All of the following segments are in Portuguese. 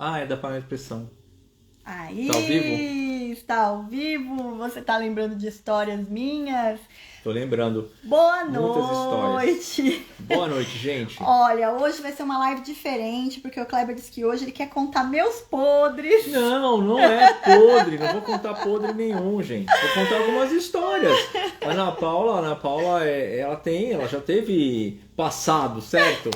Ah, é da panela de pressão. Aí, Tá ao vivo? está ao vivo? Você tá lembrando de histórias minhas? Tô lembrando. Boa Muitas noite! Boa noite, gente. Olha, hoje vai ser uma live diferente, porque o Kleber disse que hoje ele quer contar meus podres. Não é podre. Não vou contar podre nenhum, gente. Vou contar algumas histórias. A Ana Paula, ela já teve passado, certo?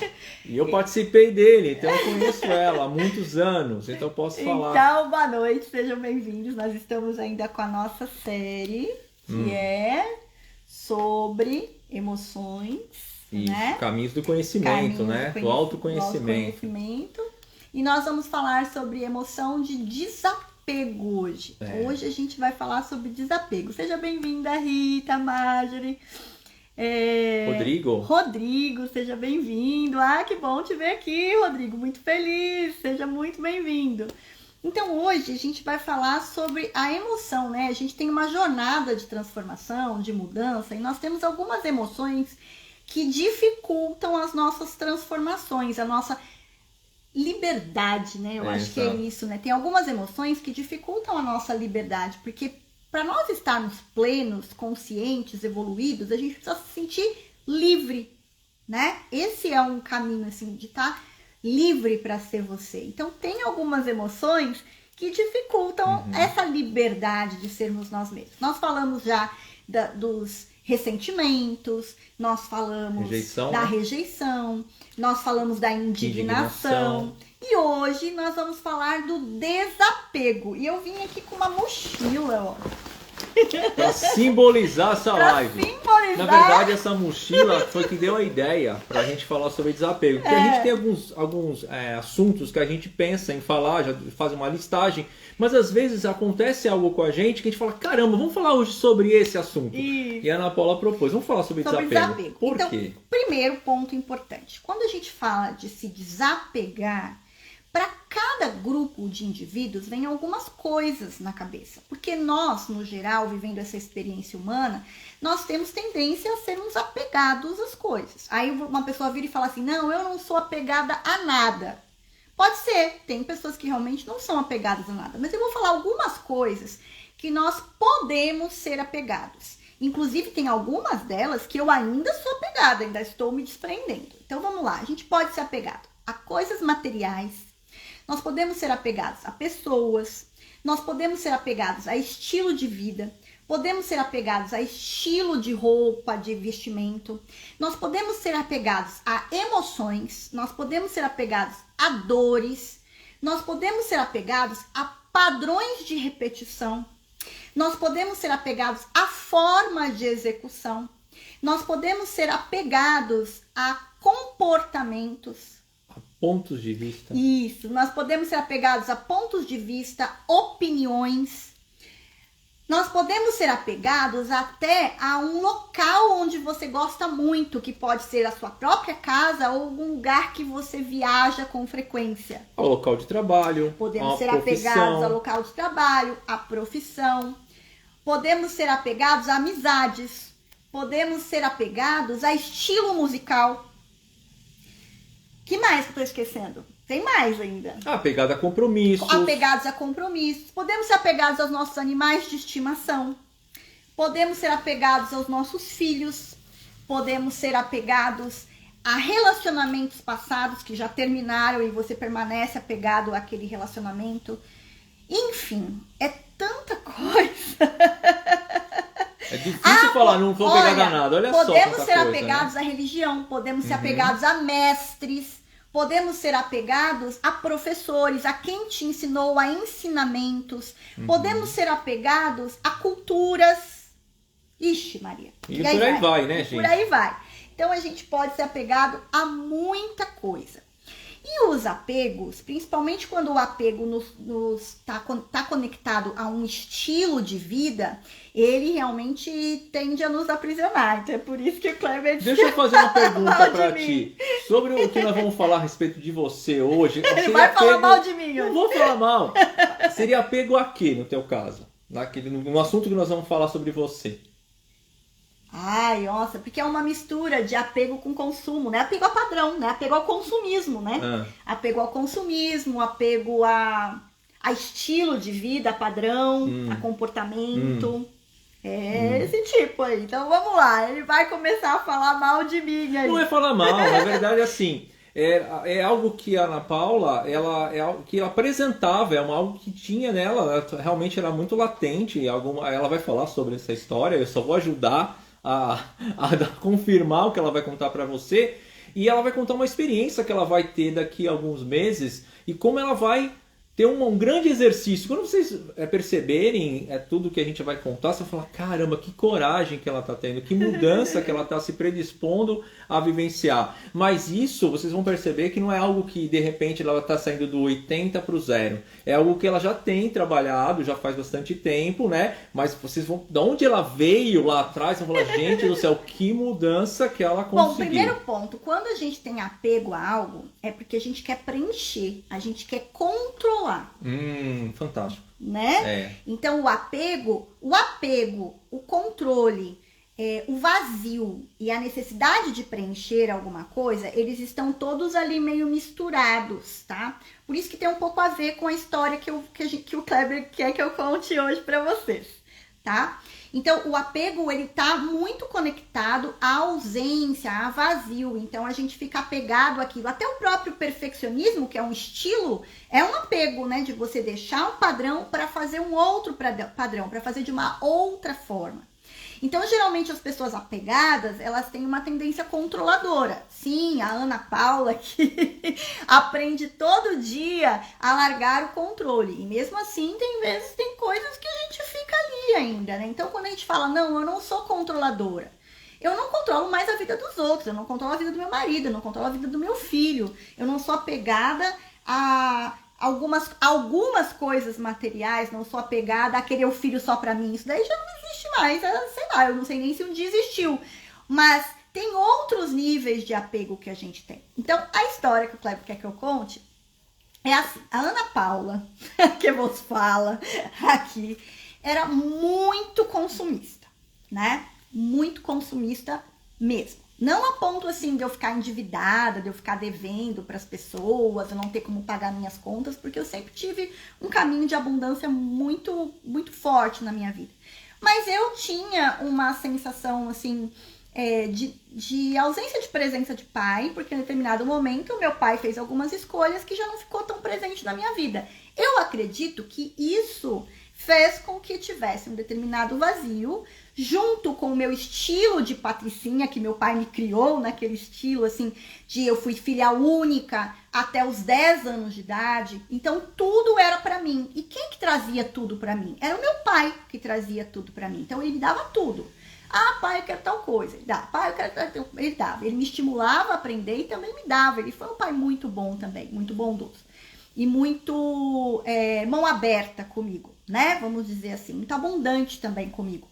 E eu participei dele, então eu conheço ela há muitos anos, então eu posso falar. Então, boa noite, sejam bem-vindos. Nós estamos ainda com a nossa série, que é sobre emoções, Isso, né? caminhos do conhecimento, né? Do autoconhecimento. E nós vamos falar sobre emoção de desapego hoje. Hoje a gente vai falar sobre desapego. Seja bem-vinda, Rita, Marjorie. Rodrigo, seja bem-vindo. Ah, que bom te ver aqui, Rodrigo. Muito feliz. Seja muito bem-vindo. Então, hoje a gente vai falar sobre a emoção, né? A gente tem uma jornada de transformação, de mudança, e nós temos algumas emoções que dificultam as nossas transformações, a nossa liberdade, né? Eu acho que é isso, né? Tem algumas emoções que dificultam a nossa liberdade, porque para nós estarmos plenos, conscientes, evoluídos, a gente precisa se sentir livre, né? Esse é um caminho, assim, de estar livre para ser você. Então, tem algumas emoções que dificultam essa liberdade de sermos nós mesmos. Nós falamos já dos ressentimentos, nós falamos da rejeição, nós falamos da indignação. E hoje nós vamos falar do desapego. E eu vim aqui com uma mochila, ó. Pra simbolizar essa live. Na verdade, essa mochila foi que deu a ideia pra gente falar sobre desapego. Porque a gente tem alguns assuntos que a gente pensa em falar, já faz uma listagem, mas às vezes acontece algo com a gente que a gente fala, caramba, vamos falar hoje sobre esse assunto. E a Ana Paula propôs, vamos falar sobre desapego. Por quê? Primeiro ponto importante. Quando a gente fala de se desapegar, para cada grupo de indivíduos vem algumas coisas na cabeça. Porque nós, no geral, vivendo essa experiência humana, nós temos tendência a sermos apegados às coisas. Aí uma pessoa vira e fala assim, não, eu não sou apegada a nada. Pode ser, tem pessoas que realmente não são apegadas a nada. Mas eu vou falar algumas coisas que nós podemos ser apegados. Inclusive, tem algumas delas que eu ainda sou apegada, ainda estou me desprendendo. Então, vamos lá. A gente pode ser apegado a coisas materiais. Nós podemos ser apegados a pessoas, nós podemos ser apegados a estilo de vida, podemos ser apegados a estilo de roupa, de vestimento, nós podemos ser apegados a emoções, nós podemos ser apegados a dores, nós podemos ser apegados a padrões de repetição, nós podemos ser apegados a forma de execução, nós podemos ser apegados a comportamentos, pontos de vista. Isso, nós podemos ser apegados a pontos de vista, opiniões. Nós podemos ser apegados até a um local onde você gosta muito, que pode ser a sua própria casa ou algum lugar que você viaja com frequência. Ao local de trabalho. Podemos ser apegados ao local de trabalho, à profissão. Podemos ser apegados a amizades. Podemos ser apegados a estilo musical. Que mais que eu tô esquecendo? Tem mais ainda. Apegado a compromissos. Apegados a compromissos. Podemos ser apegados aos nossos animais de estimação. Podemos ser apegados aos nossos filhos. Podemos ser apegados a relacionamentos passados que já terminaram e você permanece apegado àquele relacionamento. Enfim, é tanta coisa. É difícil falar, não vou pegar nada. Olha só. Podemos ser apegados à religião, podemos ser apegados a mestres, podemos ser apegados a professores, a quem te ensinou, a ensinamentos, podemos ser apegados a culturas. Ixi, Maria. E por aí vai, né, gente? Por aí vai. Então a gente pode ser apegado a muita coisa. E os apegos, principalmente quando o apego tá conectado a um estilo de vida, ele realmente tende a nos aprisionar. Então é por isso que o Kleber... Deixa eu fazer uma pergunta pra ti. Sobre o que nós vamos falar a respeito de você hoje. Ele vai falar mal de mim. Não vou falar mal. Seria apego a quê, no teu caso? No assunto que nós vamos falar sobre você. Ai, nossa, porque é uma mistura de apego com consumo, né? Apego a padrão, né? Apego ao consumismo, né? Apego ao consumismo, apego a estilo de vida, a padrão, a comportamento. Esse tipo aí. Então vamos lá, ele vai começar a falar mal de mim aí. Não é falar mal, na verdade assim, é algo que a Ana Paula, ela apresentava, algo que tinha nela, ela realmente era muito latente, ela vai falar sobre essa história, eu só vou ajudar a confirmar o que ela vai contar para você, e ela vai contar uma experiência que ela vai ter daqui a alguns meses, e como ela vai ter um grande exercício. Quando vocês perceberem tudo que a gente vai contar, você vai falar, caramba, que coragem que ela está tendo, que mudança que ela está se predispondo a vivenciar. Mas isso, vocês vão perceber que não é algo que, de repente, ela está saindo do 80 para o 0. É algo que ela já tem trabalhado, já faz bastante tempo, né? Mas vocês vão... De onde ela veio lá atrás, vão falar, gente do céu, que mudança que ela conseguiu. Bom, primeiro ponto, quando a gente tem apego a algo, é porque a gente quer preencher, a gente quer controlar. Fantástico. Né? Então o apego, o controle, o vazio e a necessidade de preencher alguma coisa, eles estão todos ali meio misturados, tá? Por isso que tem um pouco a ver com a história que o Kleber quer que eu conte hoje para vocês, tá? Então, o apego, ele tá muito conectado à ausência, a vazio. Então, a gente fica apegado àquilo. Até o próprio perfeccionismo, que é um estilo, é um apego, né? De você deixar um padrão para fazer um outro padrão, para fazer de uma outra forma. Então, geralmente, as pessoas apegadas, elas têm uma tendência controladora. Sim, a Ana Paula que aprende todo dia a largar o controle. E mesmo assim, tem coisas que a gente fica ali ainda, né? Então, quando a gente fala, não, eu não sou controladora. Eu não controlo mais a vida dos outros, eu não controlo a vida do meu marido, eu não controlo a vida do meu filho. Eu não sou apegada a... Algumas coisas materiais, não sou apegada a querer o filho só pra mim. Isso daí já não existe mais, sei lá, eu não sei nem se um dia existiu. Mas tem outros níveis de apego que a gente tem. Então, a história que o Kleber quer que eu conte é assim. A Ana Paula, que vos fala aqui, era muito consumista, né? Muito consumista mesmo. Não a ponto assim de eu ficar endividada, de eu ficar devendo para as pessoas, eu não ter como pagar minhas contas, porque eu sempre tive um caminho de abundância muito, muito forte na minha vida. Mas eu tinha uma sensação assim de ausência de presença de pai, porque em determinado momento meu pai fez algumas escolhas que já não ficou tão presente na minha vida. Eu acredito que isso fez com que tivesse um determinado vazio, junto com o meu estilo de patricinha, que meu pai me criou naquele estilo, assim, de eu fui filha única até os 10 anos de idade, então tudo era pra mim. E quem que trazia tudo pra mim? Era o meu pai que trazia tudo pra mim, então ele me dava tudo. Ah, pai, eu quero tal coisa. Ele dava. Pai, eu quero tal coisa. Ele dava. Ele me estimulava a aprender e também me dava. Ele foi um pai muito bom também, muito bondoso. E muito mão aberta comigo, né? Vamos dizer assim, muito abundante também comigo.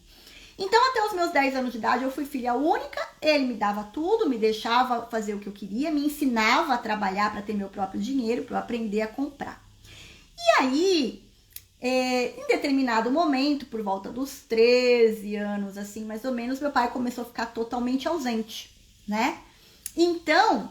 Então, até os meus 10 anos de idade, eu fui filha única, ele me dava tudo, me deixava fazer o que eu queria, me ensinava a trabalhar para ter meu próprio dinheiro, para eu aprender a comprar. E aí, em determinado momento, por volta dos 13 anos, assim, mais ou menos, meu pai começou a ficar totalmente ausente, né? Então,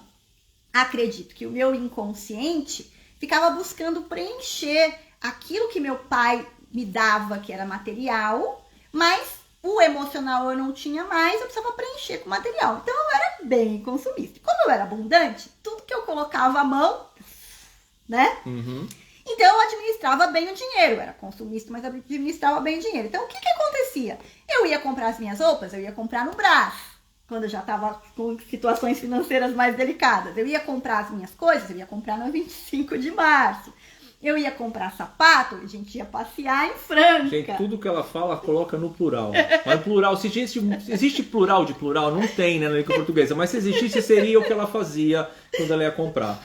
acredito que o meu inconsciente ficava buscando preencher aquilo que meu pai me dava, que era material, mas o emocional eu não tinha mais, eu precisava preencher com material. Então eu era bem consumista. Como eu era abundante, tudo que eu colocava à mão, né? Uhum. Então eu administrava bem o dinheiro. Eu era consumista, mas administrava bem o dinheiro. Então o que acontecia? Eu ia comprar as minhas roupas, eu ia comprar no Brás, quando eu já estava com situações financeiras mais delicadas. Eu ia comprar as minhas coisas, eu ia comprar no 25 de março. Eu ia comprar sapato, a gente ia passear em Franca. Gente, tudo que ela fala, coloca no plural. Mas plural, se existe plural de plural? Não tem, né, na língua portuguesa. Mas se existisse, seria o que ela fazia quando ela ia comprar.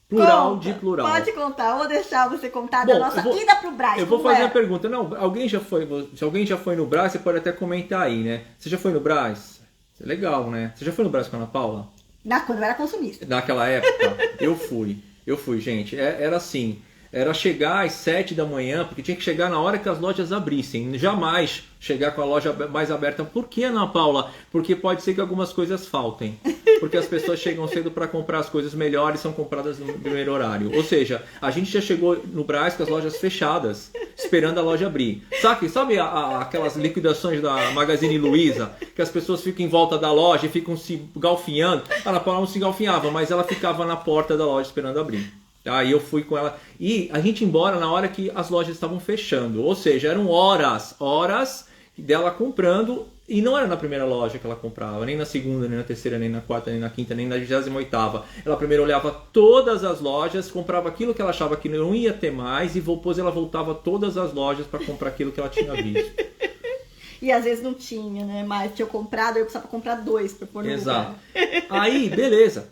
Plural de plural. Pode contar, eu vou deixar você contar da nossa ida pro Brás. Eu vou fazer a pergunta. Não, se alguém já foi no Brás, você pode até comentar aí, né? Você já foi no Brás? Isso é legal, né? Você já foi no Brás com a Ana Paula? Quando eu era consumista. Naquela época, eu fui, gente. Era assim... era chegar às 7 da manhã, porque tinha que chegar na hora que as lojas abrissem. Jamais chegar com a loja mais aberta. Por que, Ana Paula? Porque pode ser que algumas coisas faltem. Porque as pessoas chegam cedo para comprar as coisas melhores, são compradas no primeiro horário. Ou seja, a gente já chegou no Brás com as lojas fechadas, esperando a loja abrir. Sabe aquelas liquidações da Magazine Luiza, que as pessoas ficam em volta da loja e ficam se galfinhando? A Ana Paula não se galfinhava, mas ela ficava na porta da loja esperando abrir. Aí eu fui com ela e a gente ia embora na hora que as lojas estavam fechando, ou seja, eram horas dela comprando, e não era na primeira loja que ela comprava, nem na segunda, nem na terceira, nem na quarta, nem na quinta, nem na 28ª. Ela primeiro olhava todas as lojas, comprava aquilo que ela achava que não ia ter mais e depois ela voltava a todas as lojas para comprar aquilo que ela tinha visto. E às vezes não tinha, né? Mas tinha comprado, eu precisava comprar 2 para pôr no Exato. lugar. Aí, beleza.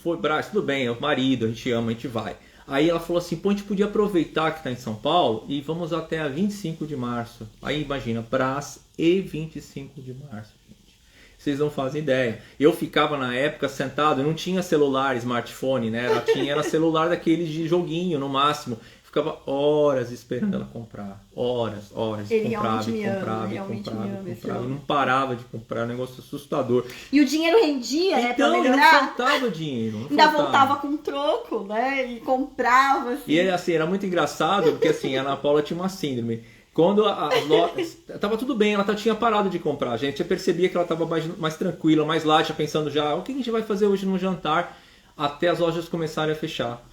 Foi Brás, tudo bem, é o marido, a gente ama, a gente vai. Aí ela falou assim, pô, a gente podia aproveitar que está em São Paulo e vamos até a 25 de março. Aí imagina, Brás e 25 de março, gente. Vocês não fazem ideia. Eu ficava na época sentado, não tinha celular, smartphone, né? Era celular daqueles de joguinho no máximo. Ficava horas esperando ela comprar. Horas. Ele comprava e não parava de comprar, um negócio assustador. E o dinheiro rendia, né? Então, pra melhorar. Não faltava dinheiro. Ainda voltava com troco, né? E comprava, assim. E assim, era muito engraçado, porque assim, a Ana Paula tinha uma síndrome. Quando as lojas... Tava tudo bem, ela tinha parado de comprar. A gente já percebia que ela estava mais tranquila, mais light, pensando já, o que a gente vai fazer hoje no jantar? Até as lojas começarem a fechar.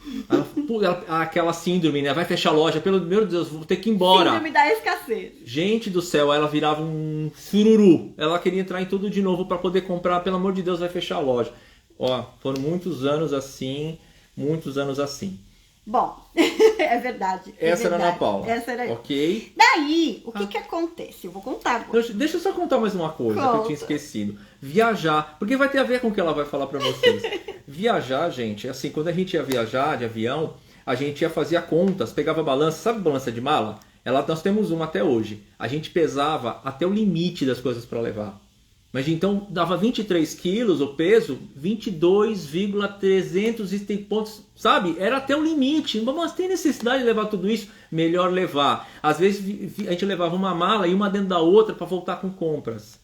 Aquela síndrome, né? Vai fechar a loja, meu Deus, vou ter que ir embora. Síndrome da escassez. Gente do céu, ela virava um sururu. Ela queria entrar em tudo de novo para poder comprar. Pelo amor de Deus, vai fechar a loja. Ó, foram muitos anos assim. Bom, é verdade. Essa era a Ana Paula. Essa era ok. Daí, o que acontece? Eu vou contar agora. Deixa eu só contar mais uma coisa que eu tinha esquecido. Viajar, porque vai ter a ver com o que ela vai falar pra vocês. Viajar, gente, assim, quando a gente ia viajar de avião, a gente ia fazer contas, pegava balança, sabe balança de mala? Nós temos uma até hoje. A gente pesava até o limite das coisas para levar. Mas então dava 23 quilos o peso, 22,300 e tem pontos, sabe? Era até o limite. Mas tem necessidade de levar tudo isso? Melhor levar. Às vezes a gente levava uma mala e uma dentro da outra para voltar com compras.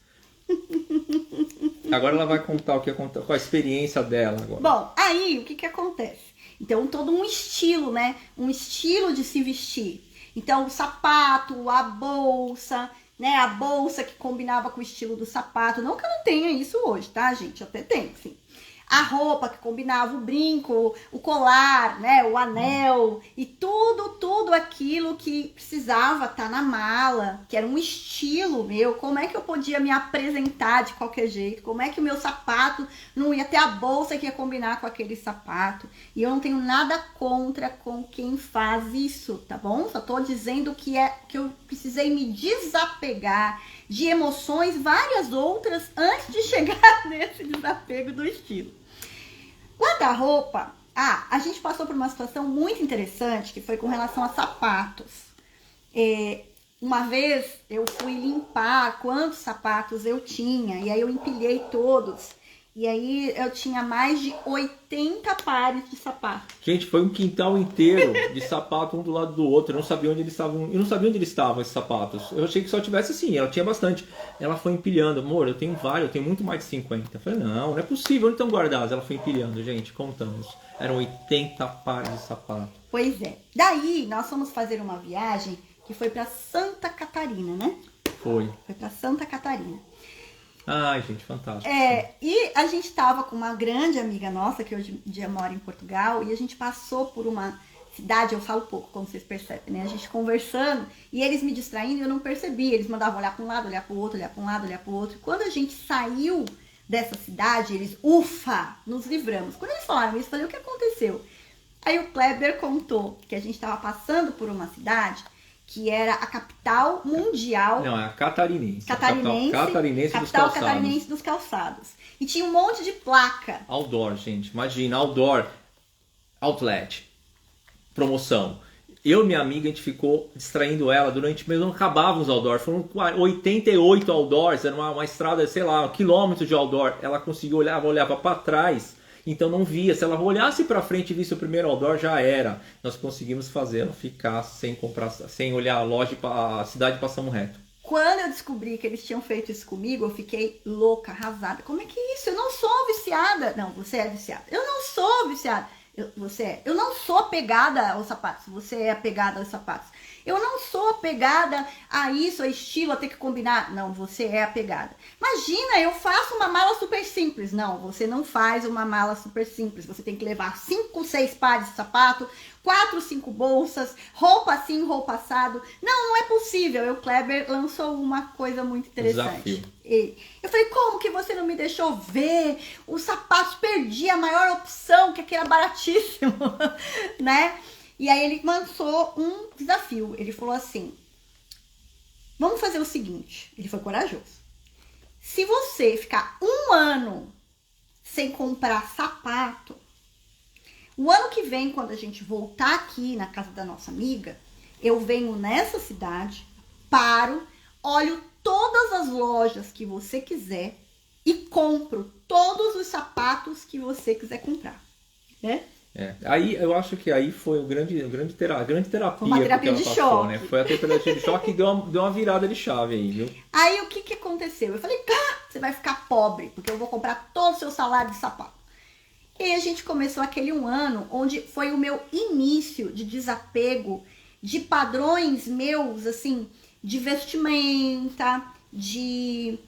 Agora ela vai contar qual a experiência dela agora. Bom, aí o que acontece? Então todo um estilo, né? Um estilo de se vestir. Então o sapato, a bolsa... né, a bolsa que combinava com o estilo do sapato. Não que eu não tenha isso hoje, tá, gente? Eu até tenho, sim. A roupa que combinava, o brinco, o colar, né, o anel e tudo aquilo que precisava estar na mala, que era um estilo meu. Como é que eu podia me apresentar de qualquer jeito? Como é que o meu sapato não ia ter a bolsa que ia combinar com aquele sapato? E eu não tenho nada contra com quem faz isso, tá bom? Só tô dizendo que eu precisei me desapegar de emoções, várias outras, antes de chegar nesse desapego do estilo. Guarda-roupa, a gente passou por uma situação muito interessante, que foi com relação a sapatos. Uma vez eu fui limpar quantos sapatos eu tinha, e aí eu empilhei todos. E aí eu tinha mais de 80 pares de sapatos. Gente, foi um quintal inteiro de sapato um do lado do outro. Eu não sabia onde eles estavam. Eu não sabia onde eles estavam, esses sapatos. Eu achei que só tivesse assim. Ela tinha bastante. Ela foi empilhando. Amor, eu tenho vários, eu tenho muito mais de 50. Eu falei, não é possível. Onde estão guardados? Ela foi empilhando, gente. Contamos. Eram 80 pares de sapato. Pois é. Daí nós fomos fazer uma viagem que foi para Santa Catarina, né? Foi para Santa Catarina. Ai, gente, fantástico. E a gente tava com uma grande amiga nossa, que hoje em dia mora em Portugal, e a gente passou por uma cidade, eu falo pouco, como vocês percebem, né? A gente conversando, e eles me distraindo e eu não percebi. Eles mandavam olhar para um lado, olhar para o outro, olhar para um lado, olhar para o outro. E quando a gente saiu dessa cidade, eles, ufa, nos livramos. Quando eles falaram isso, eu falei, o que aconteceu? Aí o Kleber contou que a gente tava passando por uma cidade que era a capital mundial... Não, é a catarinense. Catarinense, capital catarinense dos calçados. E tinha um monte de placa. Outdoor, gente. Imagina, outdoor, outlet, promoção. Eu e minha amiga, a gente ficou distraindo ela durante... Mas não acabavam os outdoors. Foram 88 outdoors. Era uma estrada, sei lá, 1 quilômetro de outdoor. Ela conseguiu olhava para trás então não via. Se ela olhasse para frente e visse o primeiro outdoor, já era. Nós conseguimos fazer ela ficar sem comprar, sem olhar a loja, a cidade, passamos reto. Quando eu descobri que eles tinham feito isso comigo, eu fiquei louca, arrasada. Como é que é isso? Eu não sou viciada. Não, você é viciada. Eu não sou viciada. Eu não sou apegada aos sapatos. Você é apegada aos sapatos. Eu não sou apegada a isso, a estilo, a ter que combinar. Não, você é apegada. Imagina, eu faço uma mala super simples. Não, você não faz uma mala super simples. Você tem que levar 5, 6 pares de sapato, 4, 5 bolsas, roupa assim, roupa assado. Não é possível. E o Kleber lançou uma coisa muito interessante. Desafio. Eu falei, como que você não me deixou ver os sapatos? Perdi a maior opção, que aqui era baratíssimo, né? E aí ele lançou um desafio. Ele falou assim, vamos fazer o seguinte. Ele foi corajoso. Se você ficar 1 ano sem comprar sapato, o ano que vem, quando a gente voltar aqui na casa da nossa amiga, eu venho nessa cidade, paro, olho todas as lojas que você quiser e compro todos os sapatos que você quiser comprar, né? Aí eu acho que aí foi a grande terapia, uma terapia de choque, né? Foi a terapia de choque e deu uma virada de chave aí, viu? Aí o que aconteceu? Eu falei, você vai ficar pobre, porque eu vou comprar todo o seu salário de sapato. E aí a gente começou aquele 1 ano, onde foi o meu início de desapego de padrões meus, assim, de vestimenta, de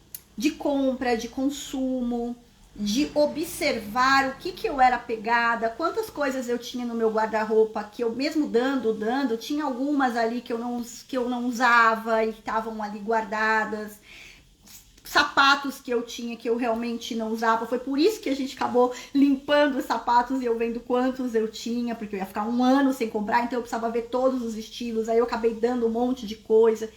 compra, de consumo, de observar o que eu era apegada, quantas coisas eu tinha no meu guarda-roupa que eu mesmo dando, tinha algumas ali que eu não usava e estavam ali guardadas, sapatos que eu tinha que eu realmente não usava. Foi por isso que a gente acabou limpando os sapatos e eu vendo quantos eu tinha, porque eu ia ficar 1 ano sem comprar, então eu precisava ver todos os estilos, aí eu acabei dando um monte de coisa.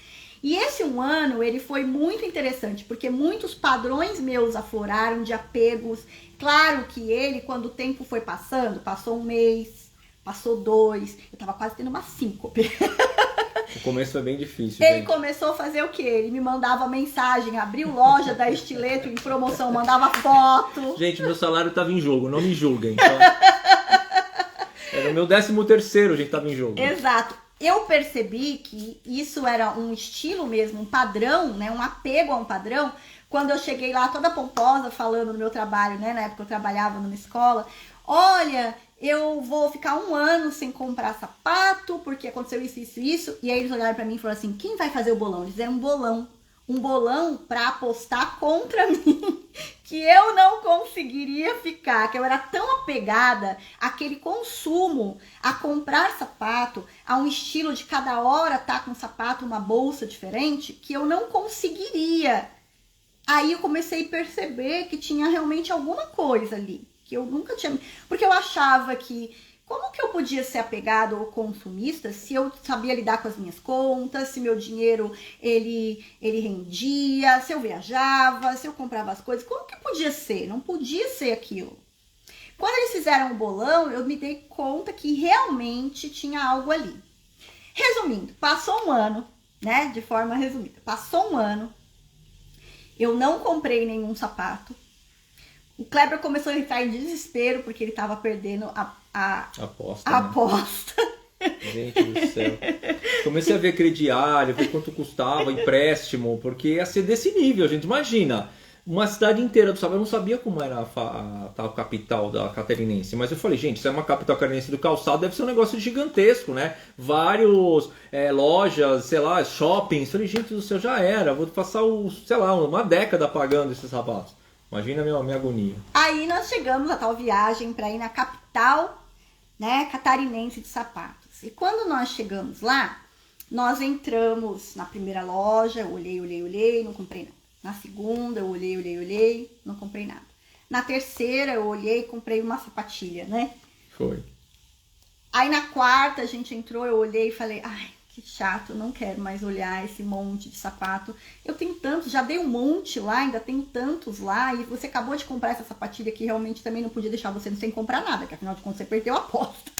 E esse 1 ano, ele foi muito interessante, porque muitos padrões meus afloraram de apegos. Claro que ele, quando o tempo foi passando, passou 1 mês, passou 2, eu tava quase tendo uma síncope. O começo foi bem difícil. Ele começou a fazer o quê? Ele me mandava mensagem, abriu loja da Estileto em promoção, mandava foto. Gente, meu salário tava em jogo, não me julguem. Tá? Era o meu 13º, gente, tava em jogo. Exato. Eu percebi que isso era um estilo mesmo, um padrão, né? Um apego a um padrão. Quando eu cheguei lá toda pomposa, falando no meu trabalho, né? Na época eu trabalhava numa escola. Olha, eu vou ficar 1 ano sem comprar sapato, porque aconteceu isso. E aí eles olharam pra mim e falaram assim, quem vai fazer o bolão? Eles fizeram um bolão pra apostar contra mim, que eu não conseguiria ficar, que eu era tão apegada àquele consumo, a comprar sapato, a um estilo de cada hora tá com um sapato, uma bolsa diferente, que eu não conseguiria. Aí eu comecei a perceber que tinha realmente alguma coisa ali, que eu nunca tinha... Porque eu achava que, como que eu podia ser apegado ou consumista se eu sabia lidar com as minhas contas, se meu dinheiro ele rendia, se eu viajava, se eu comprava as coisas? Como que podia ser? Não podia ser aquilo. Quando eles fizeram o bolão, eu me dei conta que realmente tinha algo ali. Resumindo, passou 1 ano, né? De forma resumida, passou 1 ano, eu não comprei nenhum sapato. O Kleber começou a entrar em desespero porque ele estava perdendo a aposta. Gente do céu. Comecei a ver crediário, ver quanto custava, empréstimo, porque ia ser desse nível, gente. Imagina, uma cidade inteira do sapato. Eu não sabia como era a capital da catarinense, mas eu falei, gente, se é uma capital catarinense do calçado, deve ser um negócio gigantesco, né? Vários lojas, sei lá, shoppings. Falei, gente do céu, já era. Vou passar, uma década pagando esses sapatos. Imagina a minha agonia. Aí nós chegamos a tal viagem para ir na capital, né, catarinense de sapatos. E quando nós chegamos lá, nós entramos na primeira loja, eu olhei, não comprei nada. Na segunda, eu olhei, não comprei nada. Na terceira, eu olhei e comprei uma sapatilha, né? Foi. Aí na quarta, a gente entrou, eu olhei e falei, ai, que chato, não quero mais olhar esse monte de sapato. Eu tenho tantos, já dei um monte lá, ainda tenho tantos lá, e você acabou de comprar essa sapatilha que realmente também não podia deixar você sem comprar nada, que afinal de contas você perdeu a aposta.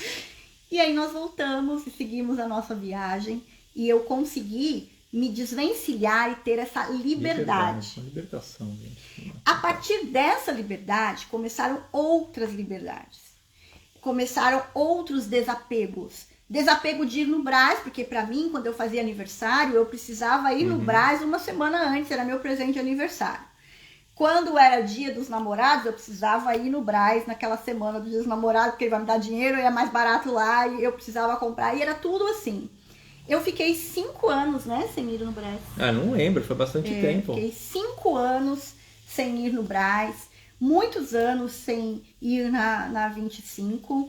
E aí nós voltamos e seguimos a nossa viagem, e eu consegui me desvencilhar e ter essa liberdade. Uma libertação, gente. A partir dessa liberdade, começaram outras liberdades. Começaram outros desapegos. Desapego de ir no Brás, porque para mim, quando eu fazia aniversário, eu precisava ir no Brás uma semana antes, era meu presente de aniversário. Quando era dia dos namorados, eu precisava ir no Brás naquela semana do dia dos namorados, porque ele vai me dar dinheiro, é mais barato lá, e eu precisava comprar, e era tudo assim. Eu fiquei 5 anos, né, sem ir no Brás. Ah, não lembro, foi bastante tempo. Fiquei 5 anos sem ir no Brás, muitos anos sem ir na 25,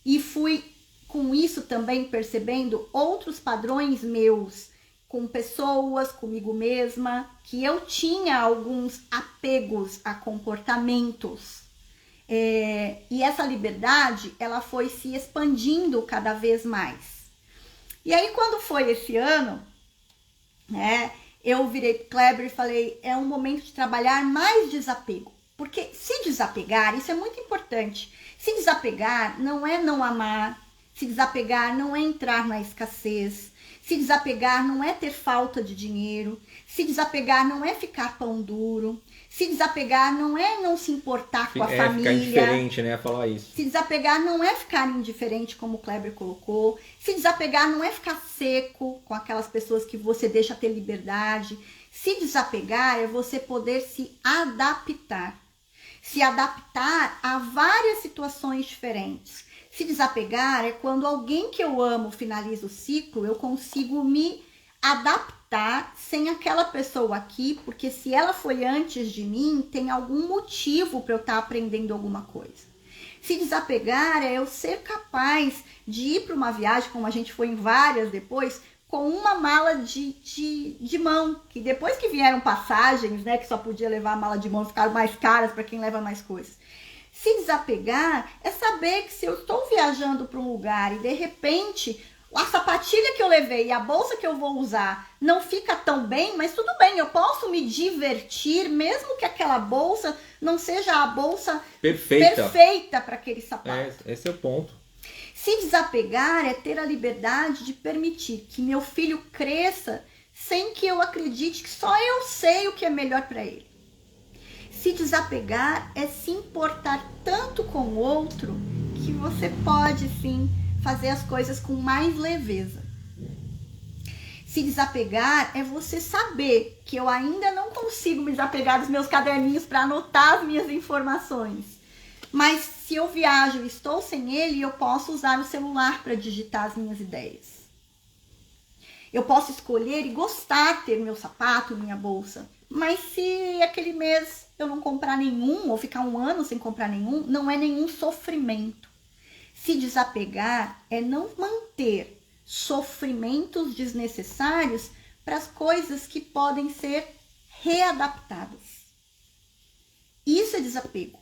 e fui com isso também percebendo outros padrões meus, com pessoas, comigo mesma, que eu tinha alguns apegos a comportamentos. E essa liberdade, ela foi se expandindo cada vez mais. E aí, quando foi esse ano, né, eu virei pro Kleber e falei, é um momento de trabalhar mais desapego. Porque se desapegar, isso é muito importante. Se desapegar não é não amar, se desapegar não é entrar na escassez, se desapegar não é ter falta de dinheiro, se desapegar não é ficar pão duro, se desapegar não é não se importar com a família. Ficar indiferente, né, a falar isso. Se desapegar não é ficar indiferente, como o Kleber colocou. Se desapegar não é ficar seco com aquelas pessoas que você deixa ter liberdade. Se desapegar é você poder se adaptar. Se adaptar a várias situações diferentes. Se desapegar é quando alguém que eu amo finaliza o ciclo, eu consigo me adaptar sem aquela pessoa aqui, porque se ela foi antes de mim, tem algum motivo para eu estar aprendendo alguma coisa. Se desapegar é eu ser capaz de ir para uma viagem, como a gente foi em várias depois, com uma mala de mão, que depois que vieram passagens, né, que só podia levar a mala de mão, ficaram mais caras para quem leva mais coisas. Se desapegar é saber que se eu estou viajando para um lugar e de repente a sapatilha que eu levei e a bolsa que eu vou usar não fica tão bem, mas tudo bem, eu posso me divertir, mesmo que aquela bolsa não seja a bolsa perfeita para aquele sapato. Esse é o ponto. Se desapegar é ter a liberdade de permitir que meu filho cresça sem que eu acredite que só eu sei o que é melhor para ele. Se desapegar é se importar tanto com o outro que você pode, sim, fazer as coisas com mais leveza. Se desapegar é você saber que eu ainda não consigo me desapegar dos meus caderninhos para anotar as minhas informações. Mas se eu viajo e estou sem ele, eu posso usar o celular para digitar as minhas ideias. Eu posso escolher e gostar de ter meu sapato, minha bolsa. Mas se aquele mês eu não comprar nenhum, ou ficar 1 ano sem comprar nenhum, não é nenhum sofrimento. Se desapegar é não manter sofrimentos desnecessários para as coisas que podem ser readaptadas. Isso é desapego.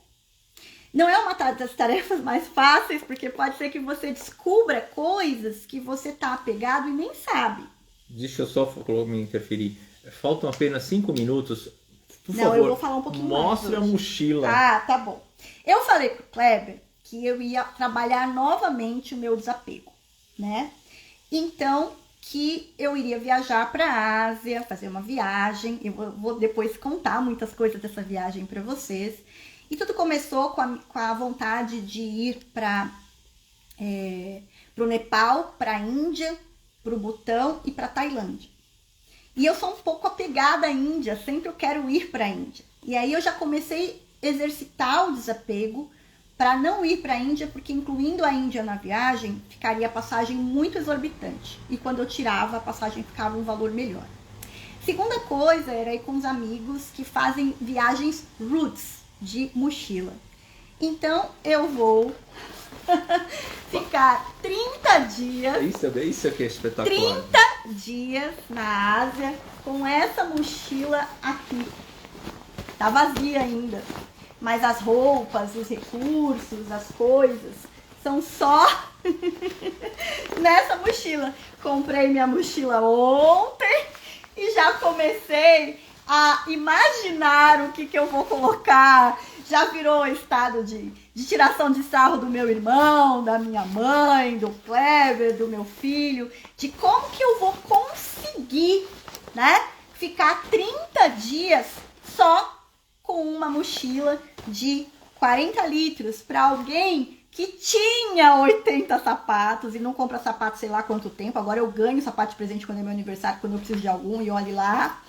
Não é uma das tarefas mais fáceis, porque pode ser que você descubra coisas que você está apegado e nem sabe. Deixa eu só me interferir. Faltam apenas 5 minutos. Por favor, eu vou falar um pouquinho mais. Mostre a mochila. Ah, tá bom. Eu falei pro Kleber que eu ia trabalhar novamente o meu desapego, né? Então, que eu iria viajar para a Ásia, fazer uma viagem. Eu vou depois contar muitas coisas dessa viagem para vocês. E tudo começou com a vontade de ir para o Nepal, para a Índia, para o Butão e para a Tailândia. E eu sou um pouco apegada à Índia, sempre eu quero ir para a Índia. E aí eu já comecei a exercitar o desapego para não ir para a Índia, porque incluindo a Índia na viagem, ficaria a passagem muito exorbitante. E quando eu tirava, a passagem ficava um valor melhor. Segunda coisa era ir com os amigos que fazem viagens roots de mochila. Então eu vou ficar 30 dias. Isso que é espetacular. 30 dias na Ásia com essa mochila aqui. Tá vazia ainda. Mas as roupas, os recursos, as coisas são só nessa mochila. Comprei minha mochila ontem e já comecei a imaginar o que eu vou colocar. Já virou estado de tiração de sarro do meu irmão, da minha mãe, do Kleber, do meu filho, de como que eu vou conseguir né? Ficar 30 dias só com uma mochila de 40 litros para alguém que tinha 80 sapatos e não compra sapato sei lá quanto tempo. Agora eu ganho sapato de presente quando é meu aniversário, quando eu preciso de algum, e olhe lá.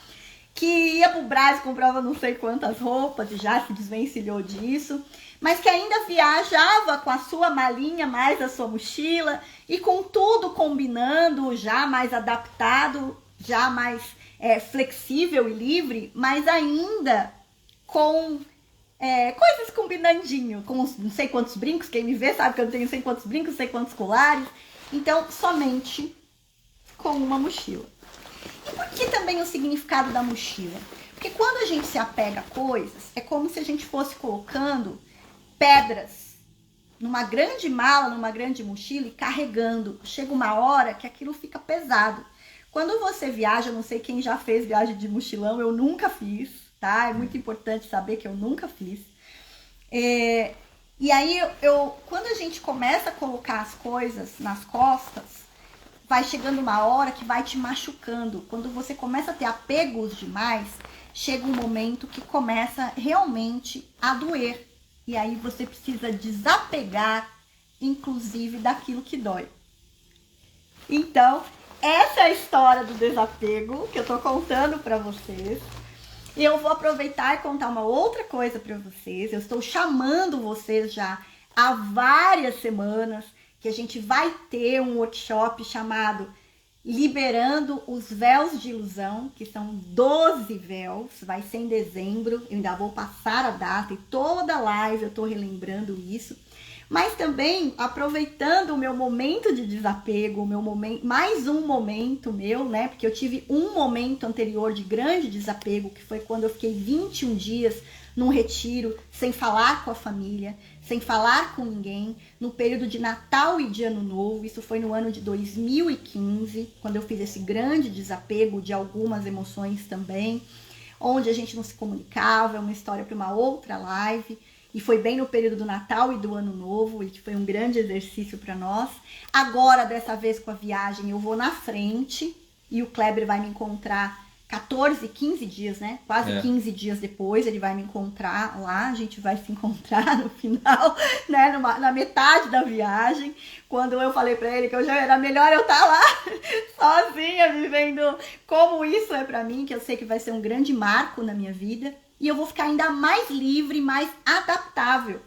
Que ia pro Brás, comprava não sei quantas roupas e já se desvencilhou disso. Mas que ainda viajava com a sua malinha mais a sua mochila e com tudo combinando, já mais adaptado, já mais flexível e livre, mas ainda com coisas combinandinho, com não sei quantos brincos. Quem me vê sabe que eu tenho não sei quantos brincos, não sei quantos colares. Então, somente com uma mochila. E por que também o significado da mochila? Porque quando a gente se apega a coisas, é como se a gente fosse colocando pedras numa grande mala, numa grande mochila e carregando. Chega uma hora que aquilo fica pesado. Quando você viaja, não sei quem já fez viagem de mochilão, eu nunca fiz, tá? É muito importante saber que eu nunca fiz. E aí, quando a gente começa a colocar as coisas nas costas, vai chegando uma hora que vai te machucando. Quando você começa a ter apegos demais, chega um momento que começa realmente a doer. E aí você precisa desapegar, inclusive, daquilo que dói. Então, essa é a história do desapego que eu tô contando para vocês. E eu vou aproveitar e contar uma outra coisa para vocês. Eu estou chamando vocês já há várias semanas que a gente vai ter um workshop chamado Liberando os Véus de Ilusão, que são 12 véus, vai ser em dezembro, eu ainda vou passar a data e toda live eu tô relembrando isso, mas também aproveitando o meu momento de desapego, o meu momento, mais um momento meu, né, porque eu tive um momento anterior de grande desapego, que foi quando eu fiquei 21 dias num retiro, sem falar com a família, sem falar com ninguém, no período de Natal e de Ano Novo. Isso foi no ano de 2015, quando eu fiz esse grande desapego de algumas emoções também, onde a gente não se comunicava. É uma história para uma outra live. E foi bem no período do Natal e do Ano Novo, e que foi um grande exercício para nós. Agora, dessa vez com a viagem, eu vou na frente, e o Kleber vai me encontrar 14, 15 dias, né? Quase 15 dias depois ele vai me encontrar lá. A gente vai se encontrar no final, né? Na metade da viagem. Quando eu falei pra ele que eu já era melhor eu estar lá sozinha, vivendo como isso é pra mim, que eu sei que vai ser um grande marco na minha vida. E eu vou ficar ainda mais livre, mais adaptável,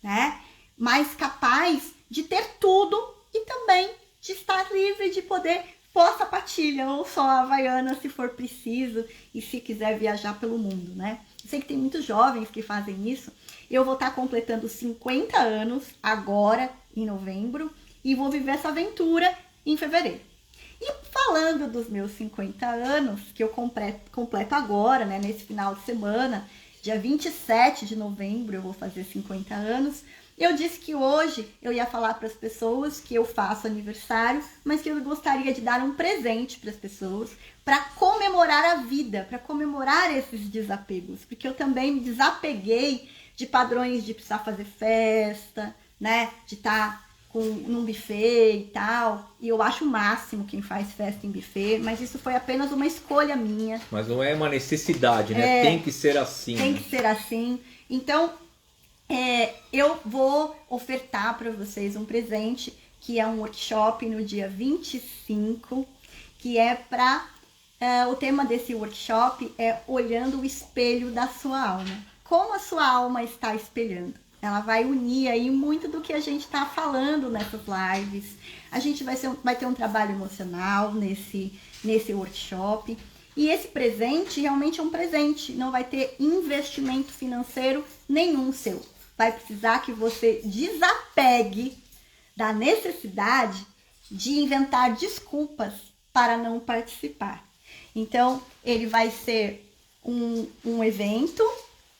né? Mais capaz de ter tudo e também de estar livre, de poder pôr a sapatilha ou só a Havaiana se for preciso e se quiser viajar pelo mundo, né? Eu sei que tem muitos jovens que fazem isso. Eu vou estar completando 50 anos agora, em novembro, e vou viver essa aventura em fevereiro. E falando dos meus 50 anos, que eu completo agora, né, nesse final de semana, dia 27 de novembro eu vou fazer 50 anos, eu disse que hoje eu ia falar para as pessoas que eu faço aniversário, mas que eu gostaria de dar um presente para as pessoas, para comemorar a vida, para comemorar esses desapegos, porque eu também me desapeguei de padrões de precisar fazer festa, né, de estar num buffet e tal, e eu acho o máximo quem faz festa em buffet, mas isso foi apenas uma escolha minha. Mas não é uma necessidade, né? Tem que ser assim. Tem que ser assim. Então, eu vou ofertar para vocês um presente, que é um workshop no dia 25, que é para... o tema desse workshop é Olhando o Espelho da Sua Alma. Como a sua alma está espelhando? Ela vai unir aí muito do que a gente está falando nessas lives. A gente vai ter um trabalho emocional nesse workshop. E esse presente realmente é um presente. Não vai ter investimento financeiro nenhum seu. Vai precisar que você desapegue da necessidade de inventar desculpas para não participar. Então, ele vai ser um evento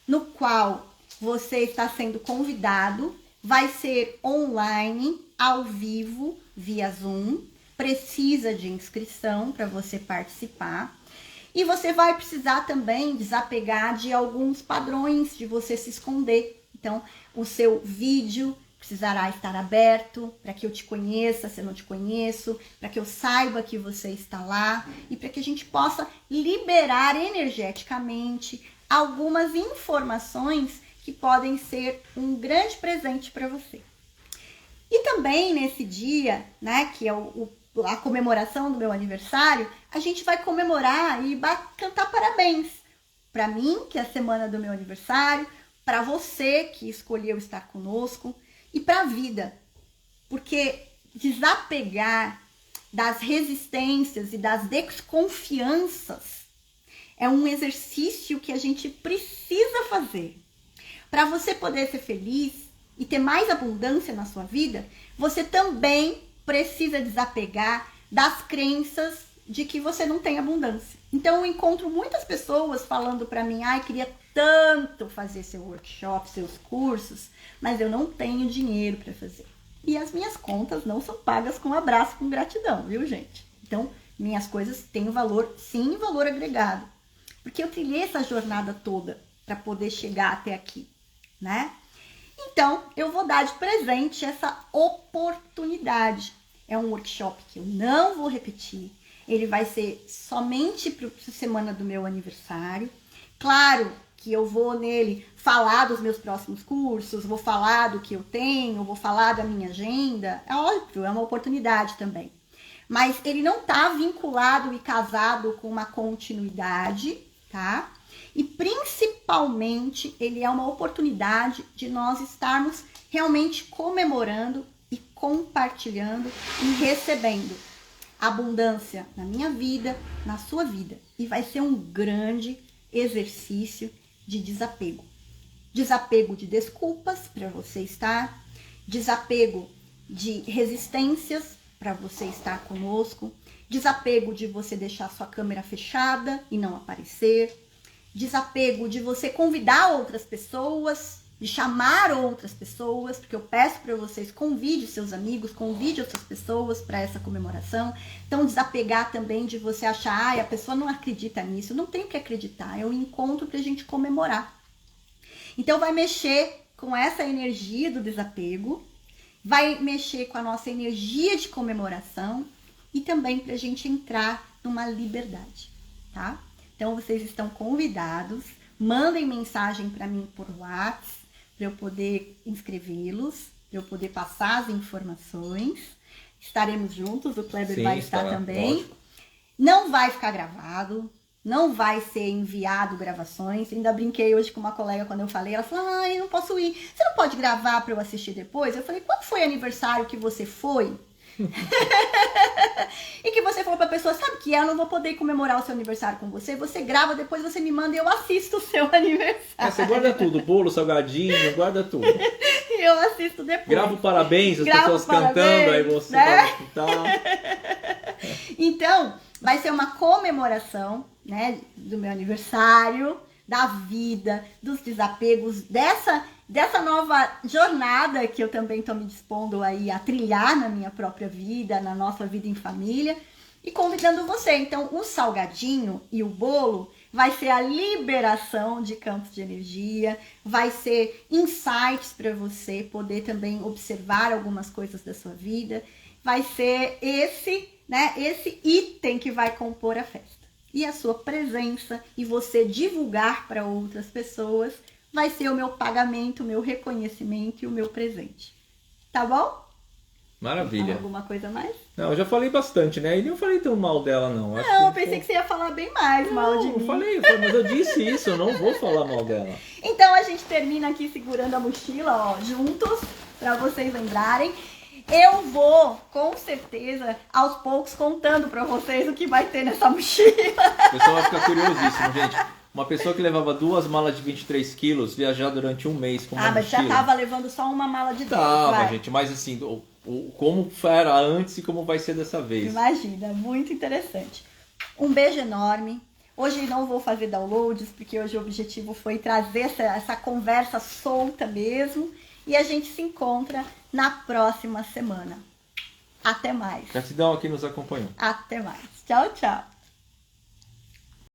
no qual você está sendo convidado, vai ser online, ao vivo, via Zoom, precisa de inscrição para você participar. E você vai precisar também desapegar de alguns padrões de você se esconder. Então, o seu vídeo precisará estar aberto para que eu te conheça, se eu não te conheço, para que eu saiba que você está lá e para que a gente possa liberar energeticamente algumas informações que podem ser um grande presente para você. E também nesse dia, né, que é a comemoração do meu aniversário, a gente vai comemorar e cantar parabéns para mim, que é a semana do meu aniversário, para você que escolheu estar conosco e para a vida. Porque desapegar das resistências e das desconfianças é um exercício que a gente precisa fazer. Para você poder ser feliz e ter mais abundância na sua vida, você também precisa desapegar das crenças de que você não tem abundância. Então eu encontro muitas pessoas falando para mim, queria tanto fazer seu workshop, seus cursos, mas eu não tenho dinheiro para fazer. E as minhas contas não são pagas com abraço, com gratidão, viu, gente? Então, minhas coisas têm valor, sim, valor agregado. Porque eu trilhei essa jornada toda para poder chegar até aqui, né? Então, eu vou dar de presente essa oportunidade. É um workshop que eu não vou repetir. Ele vai ser somente para a semana do meu aniversário. Claro que eu vou nele falar dos meus próximos cursos, vou falar do que eu tenho, vou falar da minha agenda. É óbvio, é uma oportunidade também. Mas ele não está vinculado e casado com uma continuidade, tá? E principalmente ele é uma oportunidade de nós estarmos realmente comemorando e compartilhando e recebendo abundância na minha vida, na sua vida. E vai ser um grande exercício de desapego. Desapego de desculpas para você estar, desapego de resistências para você estar conosco, desapego de você deixar sua câmera fechada e não aparecer, desapego de você convidar outras pessoas, de chamar outras pessoas, porque eu peço para vocês, convide seus amigos, convide outras pessoas para essa comemoração. Então, desapegar também de você achar, a pessoa não acredita nisso, não tem que acreditar, é um encontro para a gente comemorar. Então, vai mexer com essa energia do desapego, vai mexer com a nossa energia de comemoração e também para a gente entrar numa liberdade, tá? Então, vocês estão convidados, mandem mensagem para mim por WhatsApp, para eu poder inscrevê-los, para eu poder passar as informações. Estaremos juntos, o Kleber vai estar também. Lógico. Não vai ficar gravado, não vai ser enviado gravações. Ainda brinquei hoje com uma colega quando eu falei, ela falou, eu não posso ir. Você não pode gravar para eu assistir depois? Eu falei, quando foi aniversário que você foi? E que você falou pra pessoa, sabe que eu não vou poder comemorar o seu aniversário com você, você grava, depois você me manda e eu assisto o seu aniversário. Você guarda tudo, bolo, salgadinho, guarda tudo. E eu assisto depois. Grava o parabéns, as pessoas cantando, aí você vai escutar. Então, vai ser uma comemoração, né, do meu aniversário, da vida, dos desapegos, dessa nova jornada que eu também estou me dispondo aí a trilhar na minha própria vida, na nossa vida em família, e convidando você. Então, o salgadinho e o bolo vai ser a liberação de campos de energia, vai ser insights para você poder também observar algumas coisas da sua vida, vai ser esse item que vai compor a festa. E a sua presença e você divulgar para outras pessoas vai ser o meu pagamento, o meu reconhecimento e o meu presente. Tá bom? Maravilha. Alguma coisa mais? Não, eu já falei bastante, né? E não falei tão mal dela, não. Eu pensei que você ia falar bem mais mal de mim. Não, falei, mas eu disse isso, eu não vou falar mal dela. Então a gente termina aqui segurando a mochila, juntos, para vocês lembrarem. Eu vou, com certeza, aos poucos, contando pra vocês o que vai ter nessa mochila. O pessoal vai ficar curiosíssimo, gente. Uma pessoa que levava 2 malas de 23 quilos viajar durante um mês com uma mochila. Mas já tava levando só uma mala de 10. Tava, gente, mas assim, como era antes e como vai ser dessa vez. Imagina, muito interessante. Um beijo enorme. Hoje não vou fazer downloads, porque hoje o objetivo foi trazer essa conversa solta mesmo. E a gente se encontra na próxima semana. Até mais. Gratidão a quem nos acompanhou. Até mais. Tchau, tchau.